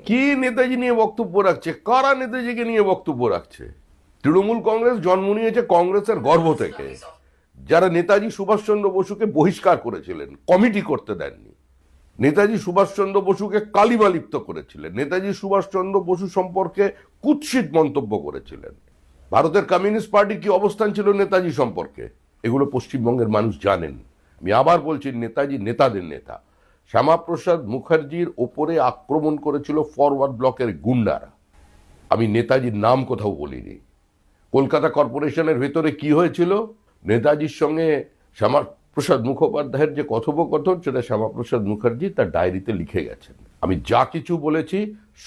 কি নেতাজি নিয়ে বক্তব্য রাখছে, কারা নেতাজিকে নিয়ে বক্তব্য রাখছে? তৃণমূল কংগ্রেস জন্ম নিয়েছে কংগ্রেসের গর্ভ থেকে, যারা নেতাজি সুভাষচন্দ্র বসুকে বহিষ্কার করেছিলেন, কমিটি করতে দেননি। নেতাজি সুভাষচন্দ্র বসুকে কালিমা লিপ্ত করেছিলেন, নেতাজি সুভাষচন্দ্র বসু সম্পর্কে কুৎসিত মন্তব্য করেছিলেন। ভারতের কমিউনিস্ট পার্টির কি অবস্থান ছিল নেতাজি সম্পর্কে, এগুলো পশ্চিমবঙ্গের মানুষ জানেন। আমি আবার বলছি, নেতাজি নেতাদের নেতা। শ্যামাপ্রসাদ মুখার্জির ওপরে আক্রমণ করেছিল ফরওয়ার্ড ব্লকের গুন্ডারা। আমি নেতাজির নাম কোথাও বলিনি। কলকাতা কর্পোরেশনের ভেতরে কি হয়েছিল, নেতাজির সঙ্গে শ্যামাপ্রসাদ মুখোপাধ্যায়ের যে কথোপকথন, সেটা শ্যামাপ্রসাদ মুখার্জি তার ডায়েরিতে লিখে গেছেন। আমি যা কিছু বলেছি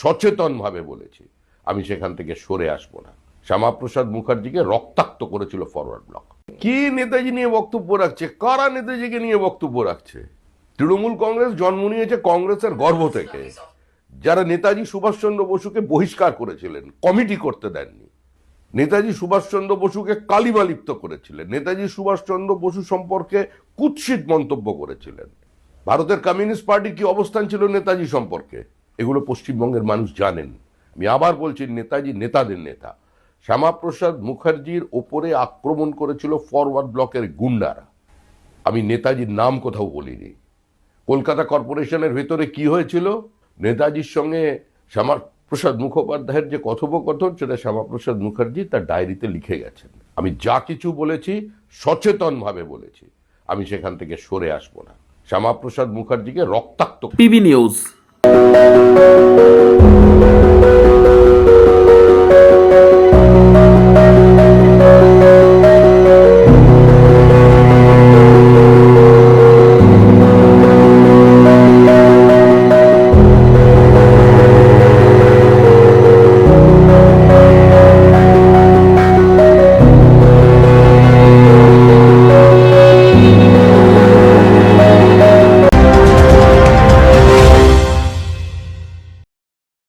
সচেতনভাবে বলেছি, আমি সেখান থেকে সরে আসবো না। শ্যামাপ্রসাদ মুখার্জিকে রক্তাক্ত করেছিল ফরওয়ার্ড ব্লক। কি নেতাজি নিয়ে বক্তব্য রাখছে, কারা নেতাজিকে নিয়ে বক্তব্য রাখছে? তৃণমূল কংগ্রেস জন্ম নিয়েছে কংগ্রেসের গর্ভ থেকে, যারা নেতাজি সুভাষচন্দ্র বসুকে বহিষ্কার করেছিলেন, কমিটি করতে দেননি। নেতাজি সুভাষচন্দ্র বসুকে কালিমা লিপ্ত করেছিলেন, নেতাজি সুভাষচন্দ্র বসু সম্পর্কে কুৎসিত মন্তব্য করেছিলেন। ভারতের কমিউনিস্ট পার্টির কি অবস্থান ছিল নেতাজি সম্পর্কে, এগুলো পশ্চিমবঙ্গের মানুষ জানেন। আমি আবার বলছি, নেতাজি নেতাদের নেতা। শ্যামাপ্রসাদ মুখার্জির ওপরে আক্রমণ করেছিল ফরওয়ার্ড ব্লকের গুন্ডারা। আমি নেতাজির নাম কোথাও বলিনি। কলকাতা কর্পোরেশনের ভেতরে কি হয়েছিল, নেতাজির সঙ্গে শ্যামাপ্রসাদ মুখোপাধ্যায়ের যে কথোপকথন, সেটা শ্যামাপ্রসাদ মুখার্জি তার ডায়েরিতে লিখে গেছেন। আমি যা কিছু বলেছি সচেতনভাবে বলেছি, আমি সেখান থেকে সরে আসবো না। শ্যামাপ্রসাদ মুখার্জিকে রক্তাক্ত। PB news.